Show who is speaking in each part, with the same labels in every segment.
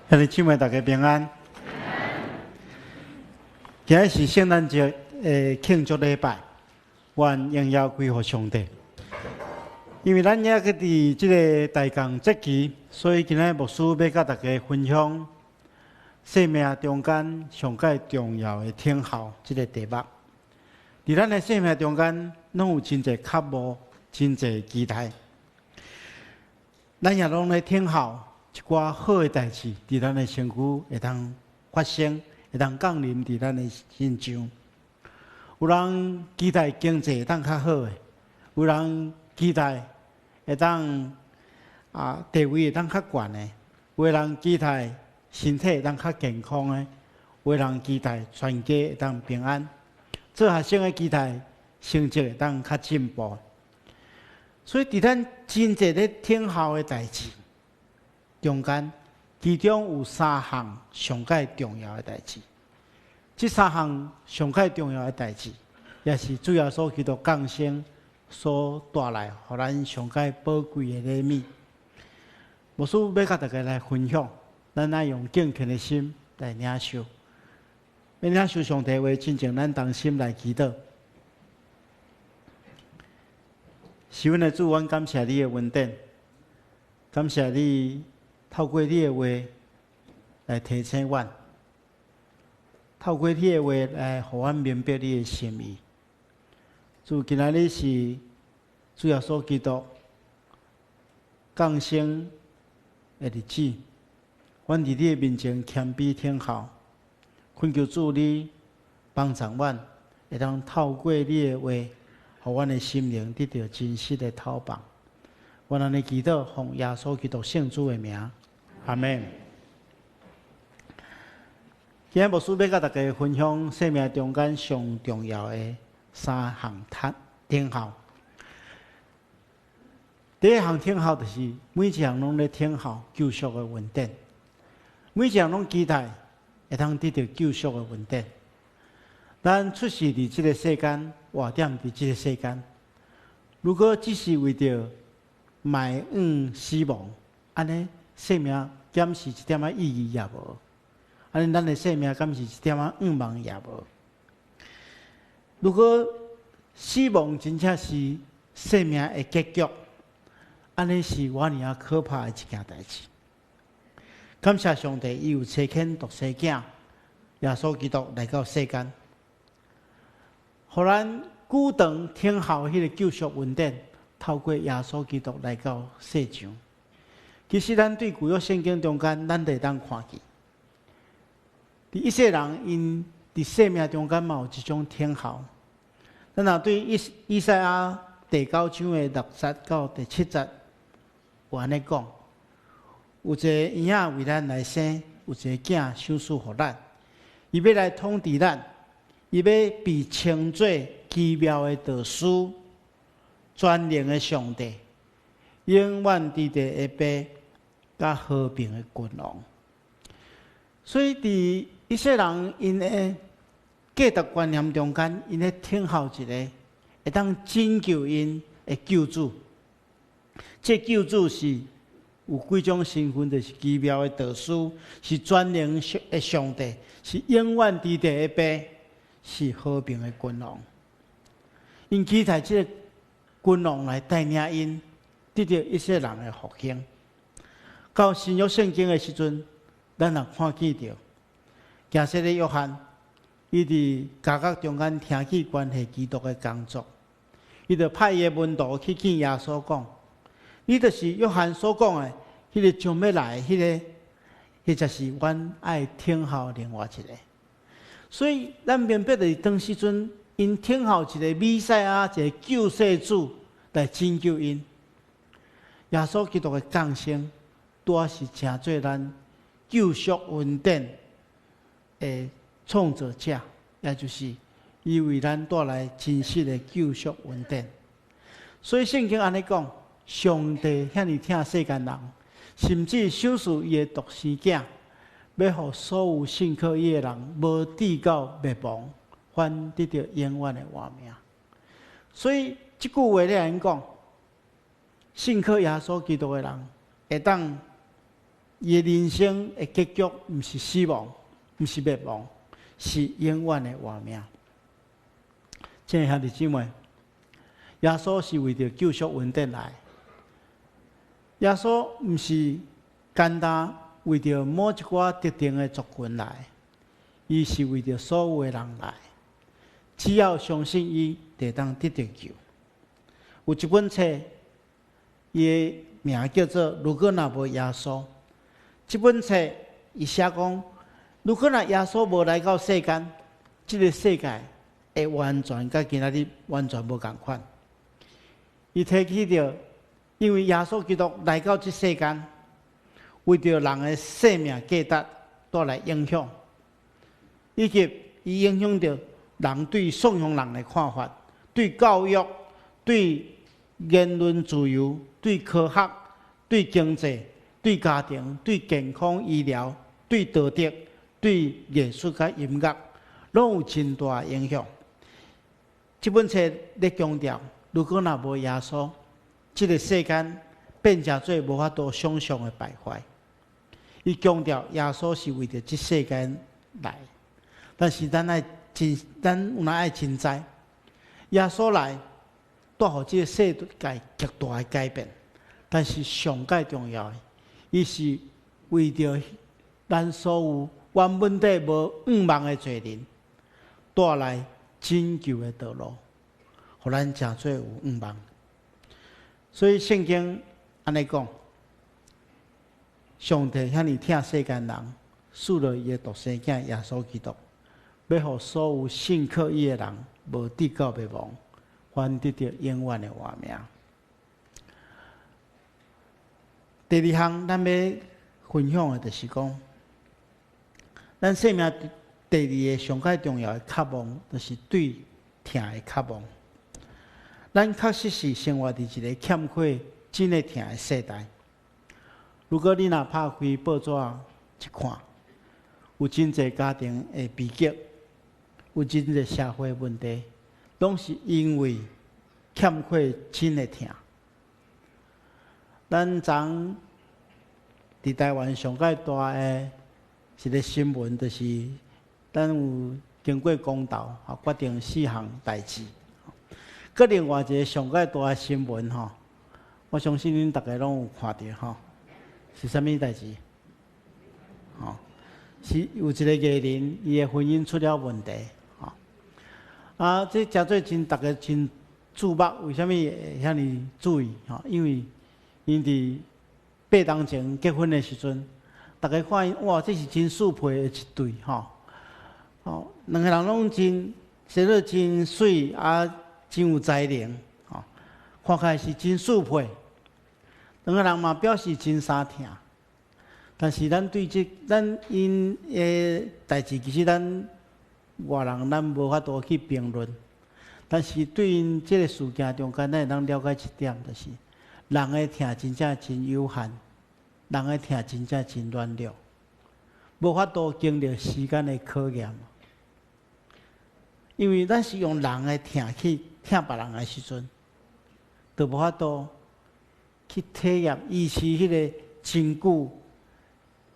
Speaker 1: 兄弟姊妹，大家平安。今日是圣诞节庆祝礼拜，愿荣耀归乎上帝。因为咱也伫即个大降节期，所以今日牧师要甲大家分享生命中间上界重要的听候即个题目。伫咱的生命中间，拢有真侪渴慕，真侪期待。咱也拢咧听候一寡好的代志，伫咱的身躯会当发生，会当降临伫咱的身上。有人期待经济会当较好的，有人期待会当地位会当较悬的，有的人期待身体会当较健康的，有的人期待全家会当平安。做学生的期待成绩会当较进步。所以伫咱真侪咧听候的代志中间，其中有三项上界重要的代志。这三项上界重要的代志，也是主要所基督降生所带来，互咱上界宝贵的礼物。牧师要甲大家来分享，咱爱用敬虔的心来领受。要领受上帝话，亲像咱同心来祈祷。是阮的主，阮感谢你的恩典，感谢你透过你的话来提醒阮，透过你的话来互阮明白你的心意。主，今仔日是主耶稣基督降生的日子，阮伫你的面前谦卑听候，恳求主你帮助阮，会当透过你的话，互阮的心灵得到真实的透放。我安尼祈祷，奉耶稣基督圣主的名，阿门。今日牧师要甲大家分享生命中间上重要的三项听候。第一项听候就是每一项拢咧听候救赎的恩典，每一项拢期待会当得到救赎的恩典。咱出世伫即个世间，活踮伫即个世间，如果只是为着埋怨死亡，安尼生命减是一点仔意义也无，安尼咱的生命敢是一点仔愿望也无。如果死亡真正是生命的结局，安尼是偌尔可怕的一件代志。感谢上帝，伊有差遣独生囝耶稣基督来到世间，互咱久长听候迄个救赎恩典，透过耶稣基督来到世上。其实咱对旧约圣经中间，咱会当看见，伫一世人因伫生命中间嘛有一种听候。咱若对以赛亚第9章的6节到第7节有安尼讲，有一个婴仔为咱来生，有一个囝赏赐互咱，伊要来统治咱，伊要被称作奇妙的导师，全能的上帝，永远伫地的爸，甲和平的君王。所以伫以色列人因的价值观念中间，因咧听候一个会当拯救因的救主。这救主是有几种身份，就是奇妙的导师，是全能的上帝，是永远伫地的爸，是和平的君王。因期待这个君王来带领因，得到一些人的复兴。到新约圣经的时阵，咱也看见到，假设的约翰，伊伫家家中间听见关系基督的工作，伊就派伊的门徒去见耶稣讲：“你就是约翰所讲的，迄个将要来，迄就是阮爱听候另外一个。”所以，咱明白的当时阵，因听候一个弥赛亚，一个救世主来拯救因。耶稣基督的降生，拄是成做咱救赎恩典的创造者，也就是伊为咱带来真实的救赎恩典。所以圣经安尼讲，上帝遐尼疼世间人，甚至赏赐伊的独生囝，要互所有信靠伊的人无至到灭亡，反得到永远的活命。所以即句话咧安讲，信靠耶稣基督的人会当伊的人生的结局，毋是死亡，毋是灭亡，是永远的活命。亲爱的兄弟姊妹，耶稣是为着救赎恩典来。耶稣毋是简单为着某一寡特定的族群来，伊是为着所有的人来。只要相信伊，就当得到救。有一本册，伊的名叫做《如果若无耶稣》。这本册伊写讲，如果若耶稣无来到世间，这个世界会完全甲今仔日完全无共款。伊提起着，因为耶稣基督来到这世间，为着人的生命价值带来影响，以及伊影响着人对颂扬人的看法，对教育、对言论自由、对科学、对经济、对家庭、对健康医疗、对道德、对艺术甲音乐，拢有真大影响。这本册咧强调，如果若无耶稣，这个世间变成做无法度想象的败坏。伊强调耶稣是为着这世间来，但是咱有哪爱真知，耶稣来带予这个世界极大的改变。但是上界重要的，伊是为着咱所有原本地无仰望的罪人，带来拯救的道路，互咱真做有仰望。所以圣经安尼讲，上帝遐尼疼世间人，赐了伊的独生囝耶稣基督，要互所有信靠伊的人无至到灭亡，反得到永远的活命。第二项，咱要分享的就是讲，咱生命第二个上界重要的渴望，就是对疼的渴望。咱确实是生活伫一个欠缺真的疼的世代。如果你若拍开报纸一看，有真侪家庭的悲剧，有真侪社会问题，拢是因为欠缺真的疼。咱昨伫台湾上界大的一个新闻，就是咱有经过公道，决定4项代志。搁另外一个上界大的新闻吼，我相信恁大家拢有看到吼，是啥物代志？吼，是有一个艺人，伊的婚姻出了问题，吼。这诚做真大家真注目，为虾物会遐尼注意？吼，因为因伫8年前结婚的时阵，大家看因哇，这是真速配的一对吼。吼，两个人拢真生得真水真有才能吼，看起来是真速配。两个人嘛表示真相疼，但是咱对咱因的代志，其实咱外人咱无法度去评论。但是对因这个事件中间，咱会当了解一点，就是人的疼真正真有限，人的疼真正真软弱，无法度经历时间的考验。因为咱是用人的疼去疼别人的时阵，就无法度去体验维持迄个真久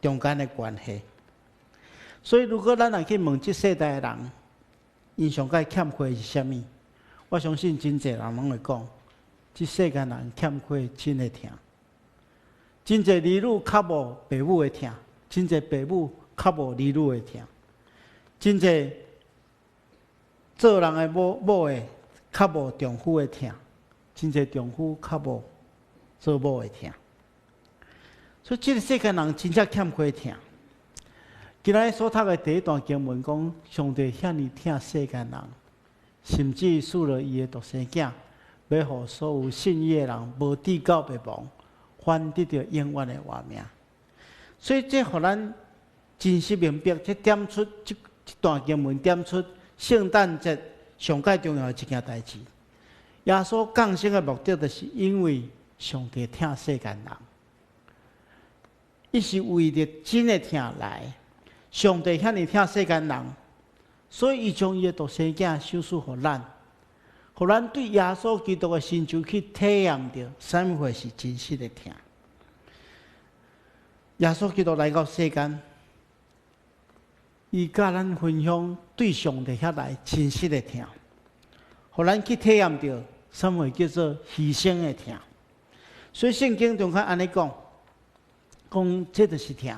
Speaker 1: 中间的关系。所以，如果咱若去问这世代的人，因上界欠缺是啥物？我相信真侪人拢会讲，这世间人欠缺真的疼。真侪儿女较无父母的疼，真侪父母较无儿女的疼，真侪做人的某的较无丈夫的疼，真侪丈夫较无做某的疼。所以，这个世间人真正欠缺疼。今仔日所读的第一段经文讲，上帝遐尼疼世间人，甚至赐了伊的独生囝，要互所有信伊的人无至到灭亡，反得到永远的活命。所以，这互咱真实明白，这点出这段经文点出圣诞节上界重要的一件代志。耶稣降生的目的，就是因为上帝疼世间人，伊是为着真的疼来。上帝遐尼疼世间人，所以伊将伊的独生囝授赐予咱，互咱对耶稣基督的身躯去体验到什么会是真实的疼。耶稣基督来到世间，伊甲咱分享对上帝遐来真实的疼，互咱去体验到什么叫做牺牲的疼。所以圣经中较安尼讲，这就是疼，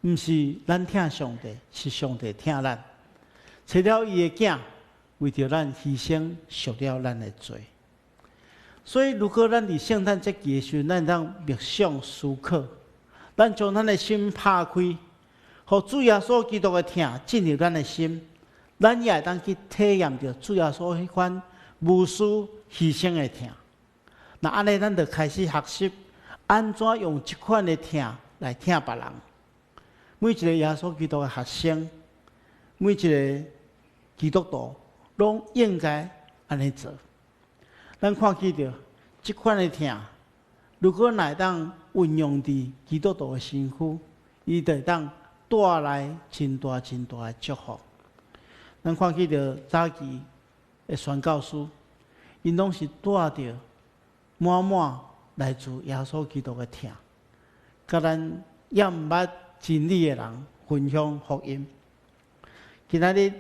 Speaker 1: 毋是咱疼上帝，是上帝疼咱。找了伊的囝，为着咱牺牲，赎了咱的罪。所以，如果咱伫圣诞节期的时候，咱当默想思考，咱将咱的心拍开，互主耶稣基督的疼进入咱的心，咱也会当去体验到主耶稣迄款无私牺牲的疼。那安尼，咱就开始学习安怎用这款的疼来疼别人。每一个耶稣基督的学生，每一个基督徒，拢应该安尼做。咱看见着这款的疼，如果乃当运用伫基督徒的身躯，伊就会当带来真大真大的祝福。咱看见着早期的宣教师，因拢是带着满满来自耶稣基督的疼，甲咱厌捌真理的人分享福音。今仔日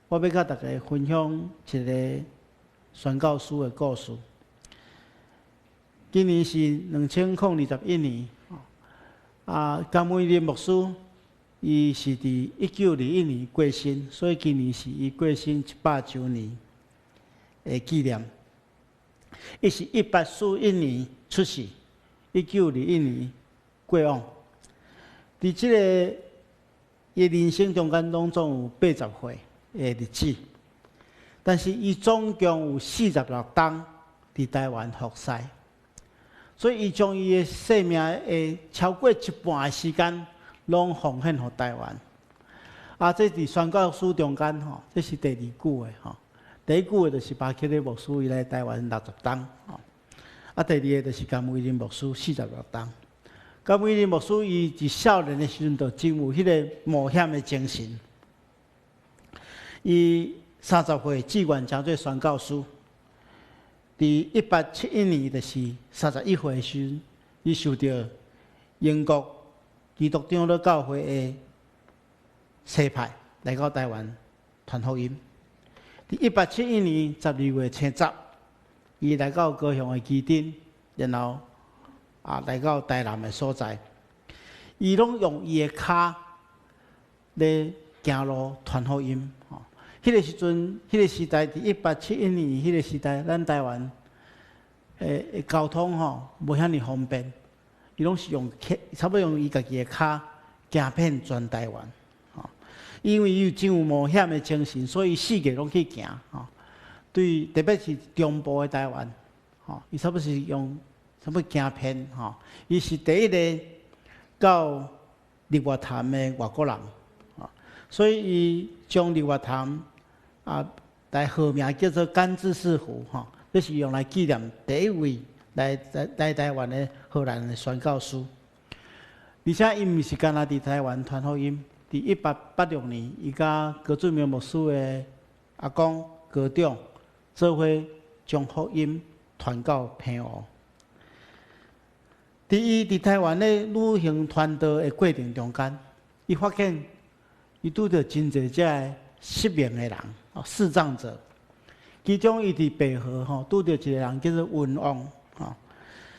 Speaker 1: 我要甲大家分享一个宣教师的故事。今年是2021年，甘伟林牧师，伊是伫1921年过身，所以今年是伊过身100周年的纪念。伊是1841年出世，1921年过往。伫即个伊人生中间拢总有80岁的日子，但是伊总共有46冬伫台湾服侍，所以伊将伊的生命的超过一半的时间拢奉献予台湾。这伫宣教书中间吼，这是第2句的吼。第1句的就是巴克利牧师伊来台湾60冬，第2个就是甘伟林牧师46冬。甘伟林牧师伊伫少年的时阵就真有迄个冒险的精神。伊30岁志愿成做宣教师，伫1871年就是31岁的时阵，伊受到英国基督长老教会的差派来到台湾传福音。伫1871年12月青10，伊来到高雄的基丁，然后来到台南的所在，伊拢用伊的脚咧行路传福音。迄个时阵，迄个时代伫1871年，迄个时代，咱台湾交通无遐尼方便，伊拢是差不多用伊家己的脚行遍全台湾。因为伊有真有冒险的精神，所以4个拢去行。对，特别是中部的台湾，伊差不多是用差不多行遍。伊是第一个到日月潭的外国人，所以伊将日月潭来号名叫做甘孜式湖，这是用来纪念第一位来台湾的荷兰的宣教师。而且伊毋是干那伫台湾传福音。伫1886年，伊甲高俊明牧师的阿公高长做伙将福音传到平湖。伊伫台湾的旅行传道的过程中间，伊发现伊拄着真侪只失明的人，视障者。其中伊伫白河拄着一个人叫做文王，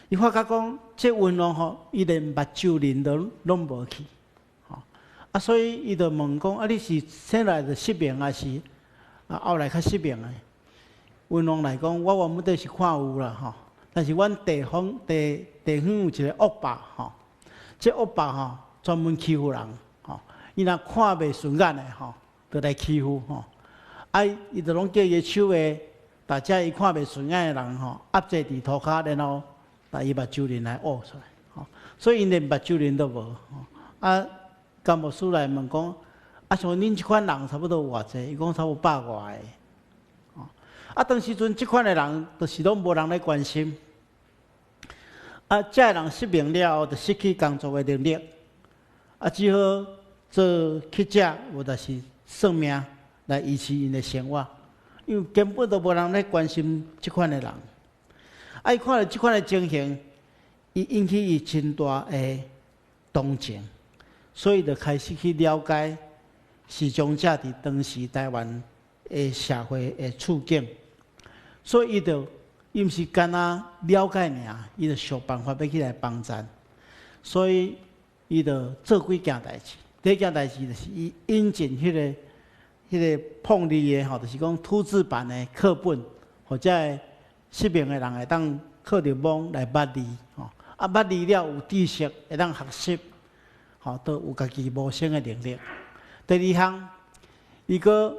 Speaker 1: 伊发觉讲，这文王伊连目睭鳞都拢无去。所以伊就问讲：你是生来就失明，还是后来较失明的？文王来讲：我原本都是看有啦，但是阮地方有一个恶霸，这恶霸专门欺负人，伊若看袂顺眼的，就来欺负，伊就拢叫伊手下，大家伊看袂顺眼的人，压在地涂骹，然后把伊目睭鳞来挖出来，所以因连目睭鳞都无，甘牧师来问讲：像恁即款人差不多有偌济？伊讲差不多100外个。当时阵即款的人，就是拢无人来关心。这人失明了后，就失去工作的能力。只好做乞食，或者是算命来维持因的生活，因为根本都无人来关心即款的人。伊看到即款的情形，伊引起伊真大的同情，所以就开始去了解视障者伫当时台湾的社会的处境，所以伊毋是干那了解尔，伊就想办法要起来帮咱，所以伊就做几件代志。第一件代志就是伊引进迄个碰力的吼，就是讲凸字版的课本，或者失明的人会当靠着网来捌字吼，啊捌字了有知识，会当学习，吼都有家己无声的能力。第二项，伊个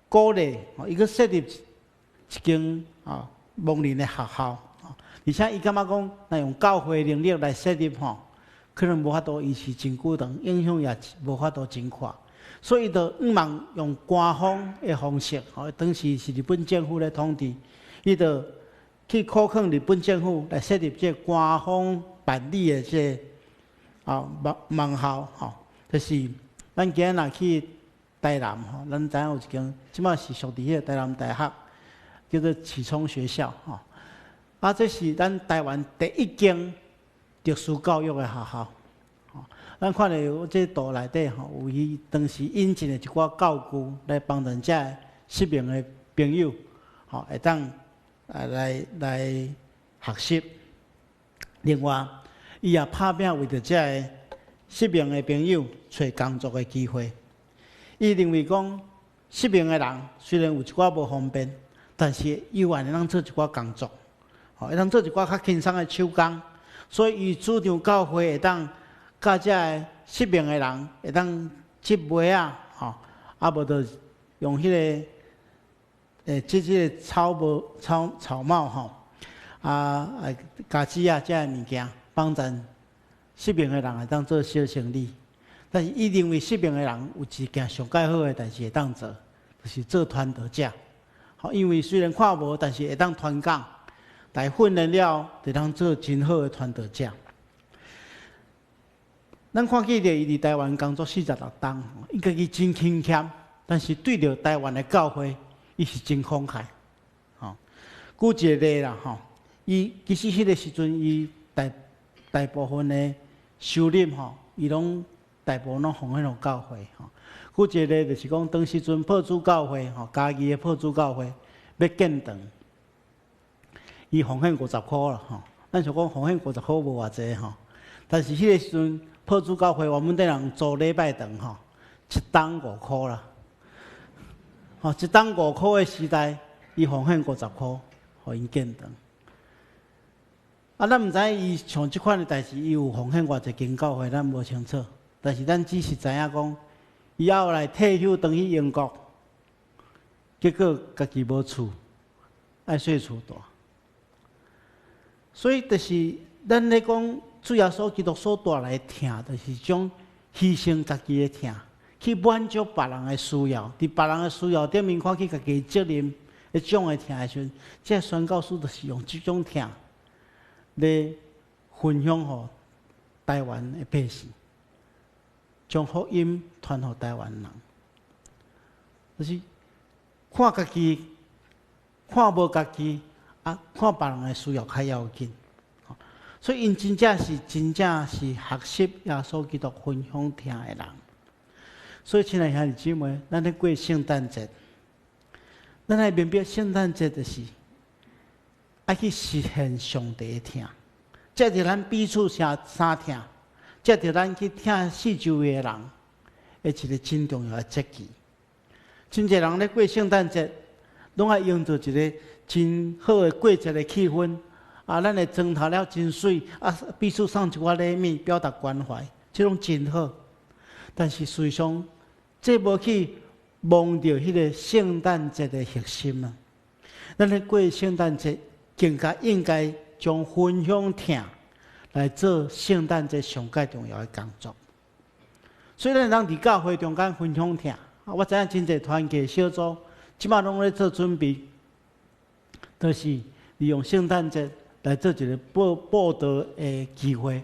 Speaker 1: 鼓励，伊个设立一间盲人的学校，而且伊感觉讲，若用教会能力来设立吼，可能无法度维持真久长，影响也无法度真快，所以就毋茫用官方的方式，当时是日本政府咧统治，伊就去考劝日本政府来设立这官方办理的这盲校，就是咱今日若去台南吼，咱知影有一间，即马是属伫迄个台南大学。叫做启聪学校，这是咱台湾第一间特殊教育的学校，咱看到这图内底有伊当时引进的一寡教具来帮助这失明的朋友，会当来学习。另外，伊也拍拼为着这失明的朋友找工作的机会。伊认为讲，失明的人虽然有一寡无方便。但是伊有会当做一寡工作，会当做一寡较轻松的手工，所以伊主张教会会当教这失明的人会当织袜啊，啊无就用迄个织个草帽家枝啊这物件，帮咱失明的人会当做小生意。但是伊认为失明的人有一件上介好的代志会当做，就是做传道者。因为虽然看无，但是会当传讲，来训练了，就当做真好的传道者。咱看起来，伊伫台湾工作46年，伊家己真勤俭，但是对着台湾的教会，伊是真慷慨。举一个例啦，伊其实迄个时阵，伊大部分的收入伊拢大部分拢奉献互教会。举一个例就是讲，当时阵破主教会嘉义的破主教会要建堂，伊奉献50块啦咱想讲奉献50块无偌济但是迄个时阵破主教会原本地人租礼拜堂一档5块啦一档5块的时代，伊奉献50块，互因建堂。咱毋知伊像即款的代志，伊有奉献偌济间教会，咱无清楚。但是咱只是知影讲。伊后来退休，回去英国，结果家己无厝，爱睡厝大。所以就是咱咧讲，主耶稣基督所带来的疼，就是种牺牲家己的疼，去满足别人的需要。伫别人的需要顶面看起家己的责任，迄种的疼的时阵，这宣教师就是用这种疼来分享互台湾的百姓。将福音传予台湾人，就是看家己，看无家己，看别人的需要较要紧。所以因真正是学习耶稣基督分享听的人。所以亲爱兄弟姊妹，咱咧过圣诞节，咱来明白圣诞节就是爱去实现上帝的听，这是咱彼此相听。这着咱去听四周围的人，一个真重要的节气。真侪人咧过圣诞节，拢爱营造一个真好的过节的气氛。咱会装头了真水，彼此送一寡礼物，表达关怀，这种真好。但是事实上，这无去忘掉迄个圣诞节的核心啊！咱咧过圣诞节，更加应该将分享听。来做圣诞节上介重要的工作。虽然咱伫教会中间分享听，我知影真侪团契小组，即马拢咧做准备，都是利用圣诞节来做一个报道的机会。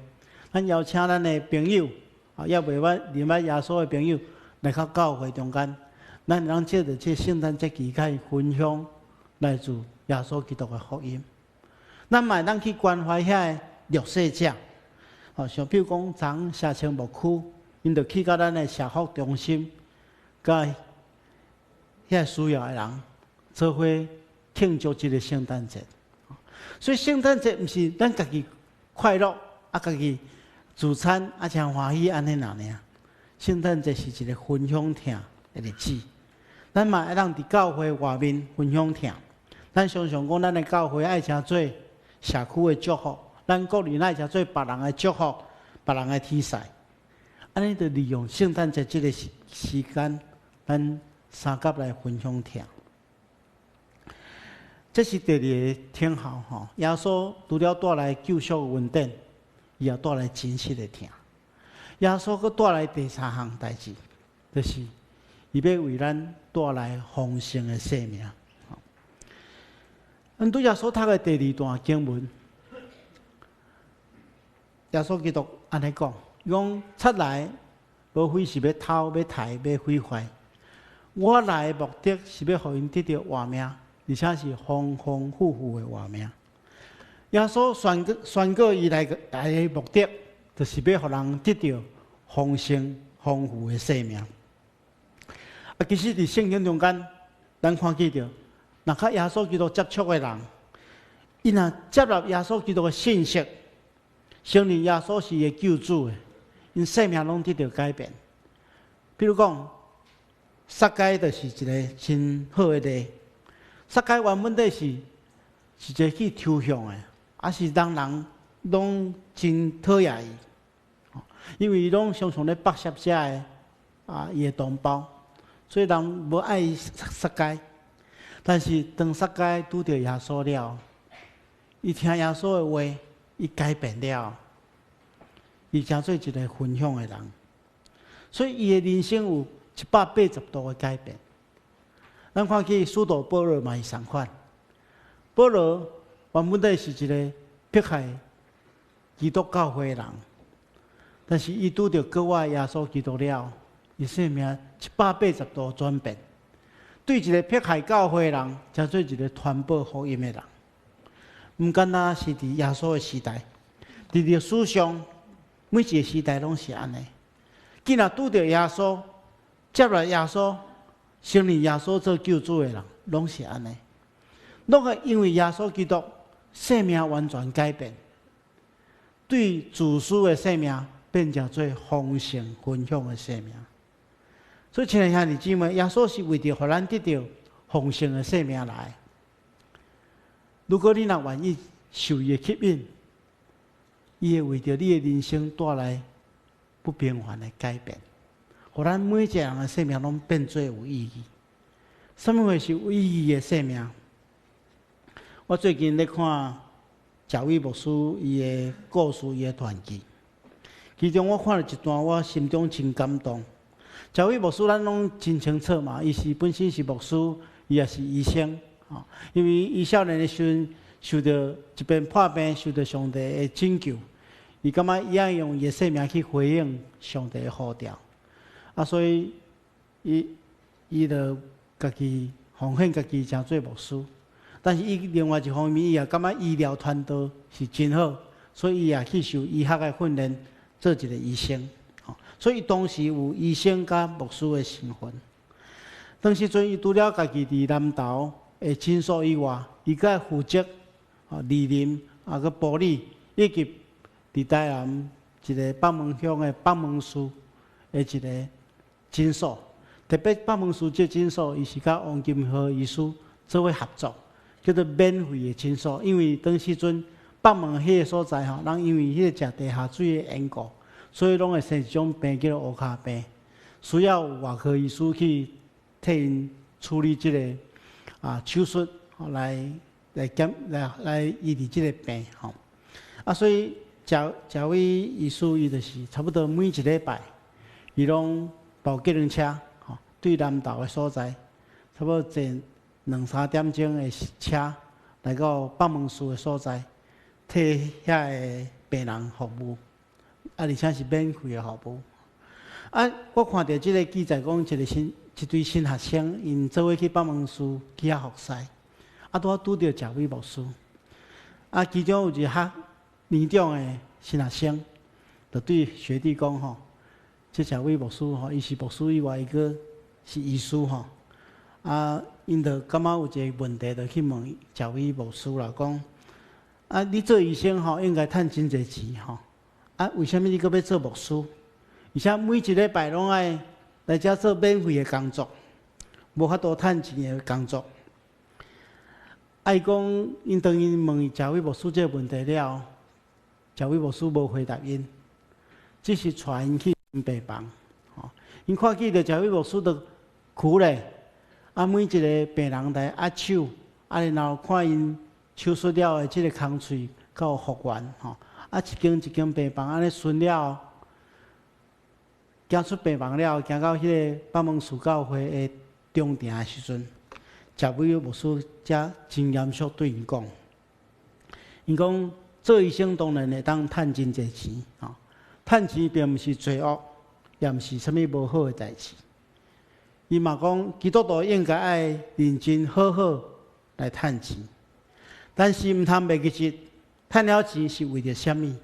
Speaker 1: 咱邀请咱的朋友，也袂捌认捌耶稣的朋友来到教会中间，咱能借着这圣诞节期间分享来自耶稣基督的福音。咱嘛当去关怀遐弱势者，像比如讲，从社青牧区，因着去到咱的社福中心，甲遐需要的人做伙庆祝这个圣诞节。所以圣诞节毋是咱家己快乐家己自餐真欢喜安尼尔。圣诞节是一个分享疼的日子，咱嘛爱让伫教会外面分享疼。咱常常讲，咱的教会爱诚做社区的祝福，咱个人爱诚做别人的祝福、别人的天使。安尼就利用圣诞节这个时间，咱三甲来分享疼。这是第二个天后吼，耶稣除了带来救赎的恩典，伊也带来真实的疼。耶稣佫带来第三项代志，就是伊要为咱带来丰盛的生命。咱对耶稣读的第二段经文，耶稣基督安尼讲：，伊讲出来无非是要偷、要杀、要毁坏。我来的目的是要互因得到活命，而且是丰丰富富的活命。耶稣宣告伊来的目的，就是要互人得到丰盛、丰富的生命。其实伫圣经中间，咱看见着，若甲耶稣基督接触的人，伊若接纳耶稣基督的信息，承认耶稣是伊救主的，因生命拢得到改变。比如讲，撒该就是一个真好的例。撒该原本是一个去抽象的，是人拢真讨厌伊，因为伊拢常常咧剥削者的伊的同胞，所以人无爱撒该。但是当撒该拄着耶稣了，伊听耶稣的话，伊改变了，伊成做一个分享的人，所以伊的人生有180度的改变。咱看见使徒保罗嘛是同款，保罗原本是一个迫害基督教会的人，但是伊拄着国外耶稣基督了，伊生命180度转变。对一个迫害教会的人，成做一个传播福音的人。毋单单是伫耶稣的时代，伫历史上每一个时代拢是安尼。既然拄着耶稣，接纳耶稣，承认耶稣做救主的人，拢是安尼。拢会因为耶稣基督生命完全改变，对自私的生命变成做丰盛分享的生命。所以，亲爱的兄弟姊妹，耶稣是为着互咱得到丰盛的生命来。如果你若愿意受伊的吸引，伊会为着你的人生带来不平凡的改变，互咱每一个人的生命拢变做有意义。什么会是有意义的生命？我最近咧看贾伟牧师伊的故事，伊的传记，其中我看了一段，我心中真感动。贾伟牧师咱拢真清楚嘛，伊是本身是牧师，伊也是医生。因为伊少年的时阵受到一边破病，受到上帝的拯救，伊感觉伊要用伊的生命去回应上帝的呼召，所以伊就家己奉献家己，成做牧师。但是伊另外一方面，伊也感觉医疗团队是真好，所以伊也去受医学的训练，做一个医生。所以伊当时有医生甲牧师的身份。当时阵伊除了家己伫南投的诊所以外，伊佮负责理林个保理，以及伫台南一个北门乡的北门市的一个诊所。特别北门市这诊所，伊是甲王金和医师做伙合作，叫做免费的诊所。因为当时阵北门迄个所在人因为迄个食地下水的缘故，所以拢会生一种病叫做乌骹病，需要外科医师去替因处理这个手术来医治这个病所以贾伟医师伊就是差不多每一礼拜，伊拢包计程车对南投的所在，差不多坐2-3点钟的车来到北门市的所在，替遐个病人服务，而且是免费的服务。我看到这个记载讲，一对新学生，因做伙去北门市去遐服侍，拄着贾伟牧师，其中有一个年长的新学生，就对学弟讲吼，这小位牧师吼，伊是牧师以外，伊个是医师吼。啊，因着感觉有一个问题，就去问小位牧师啦，讲啊，你做医生吼，应该趁真侪钱吼。啊，为什么你搁要做牧师？而且每一礼拜拢爱来遮做免费的工作，无法度趁钱的工作。伊讲，因当因问贾伟牧师这个问题了，贾伟牧师无回答因，只是带因去病房。因看见着贾伟牧师的苦咧，啊，每一个病人来压手，啊，然后看因手术了的这个空喙到复原吼。啊，一间一间病房安尼巡了，行出病房了，行到迄个北门寺教会的中庭的时阵，贾伟牧师才真严肃对因讲：，因讲做医生当然会当趁真侪钱，吼，趁钱并毋是罪恶，也毋是啥物无好的代志。伊嘛讲，基督徒应该爱认真好好来趁钱，但是毋通袂记实。趁了钱是为着什么？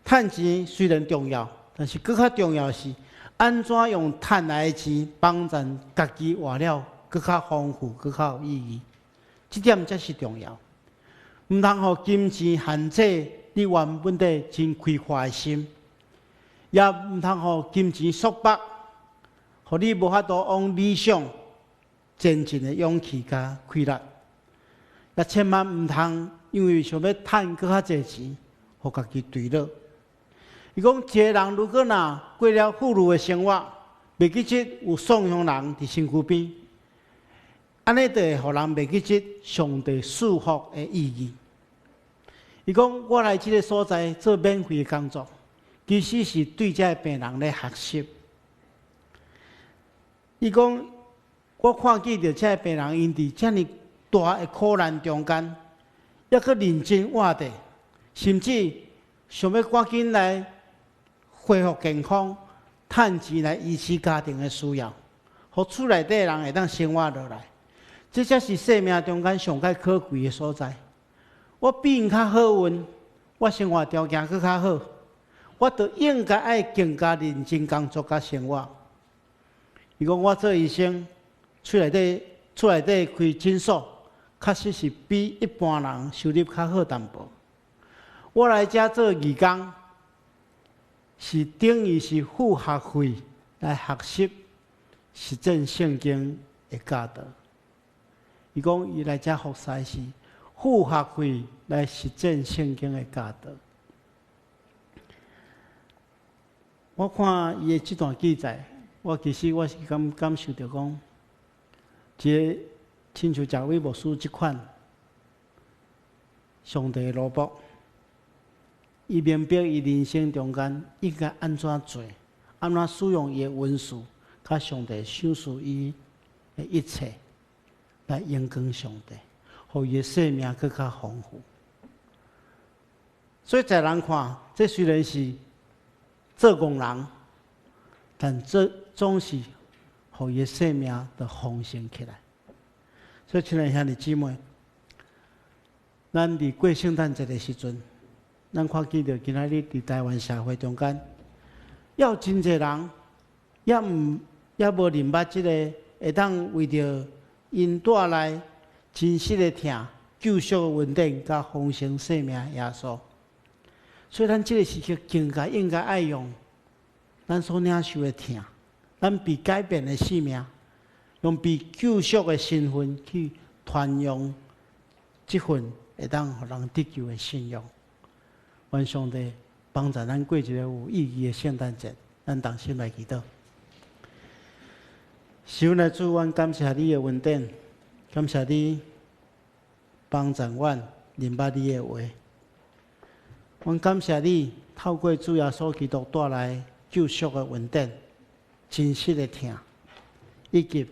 Speaker 1: 趁钱虽然重要，但是更较重要的是安怎用趁来的钱帮助家己活了更较丰富、更较有意义。这点才是重要。毋通互金钱限制你原本的真开阔的心，也毋通互金钱束缚，互你无法度往理想前进的勇气甲开力。也千万毋通。因为想要趁更较侪钱，互家己坠落。伊讲，一个人如果若过了富裕的生活，袂记得有送养人伫身躯边，安尼就会互人袂记得上帝祝福的意义。伊讲，我来这个所在做免费的工作，其实是对这个病人咧学习。伊讲，我看见着这个病人因伫遮尔大的苦难中间。还佫认真活着，甚至想要赶紧来恢复健康，趁钱来维持家庭的需要，互厝内底人会当生活落来。这才是生命中间上界可贵的所在。我比因较好运，我生活条件佫较好，我就应该爱更加认真工作甲生活。伊讲我做医生，厝内底开诊所。确实是比一般人收入较好淡薄。我来遮做义工，是等于是付学费来学习实践圣经的教导。伊讲伊来遮服侍是付学费来实践圣经的教导。我看伊的这段记载，其实我是感受到讲，一个。亲像贾伟牧师这款，上帝的罗卜，伊明白伊人生中间应该安怎做，安怎使用伊的文书，甲上帝赏赐伊的一切，来荣光上帝，互伊的生命更较丰富。所以在人看，这虽然是做工人，但这总是互伊的生命的丰盛起来。所以，亲爱兄弟姊妹，咱伫过圣诞节的时阵，咱看见着今仔日伫台湾社会中间，要真侪人，也无明白即个会当为着因带来真实的疼、救赎的稳定、甲丰盛生命耶稣。所以，咱即个时刻更加应该爱用咱所领受的疼，咱被改变的生命。用被救赎的身份去传扬这份会当互人得救的信仰。愿上帝帮助咱过一个有意义的圣诞节，咱同心来祈祷。神啊，主，阮感谢你的恩典，感谢你帮助阮明白你的话。阮感谢你透过主耶稣基督带来救赎的恩典、真实的疼，以及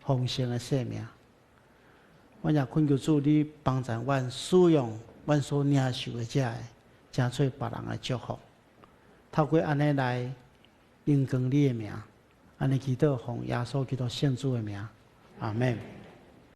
Speaker 1: 丰盛的生命。阮也恳求主，你帮助阮使用阮所领受的这个，争取别人的祝福。透过安尼来荣光你的名，安尼祈祷奉耶稣基督圣主的名，阿门。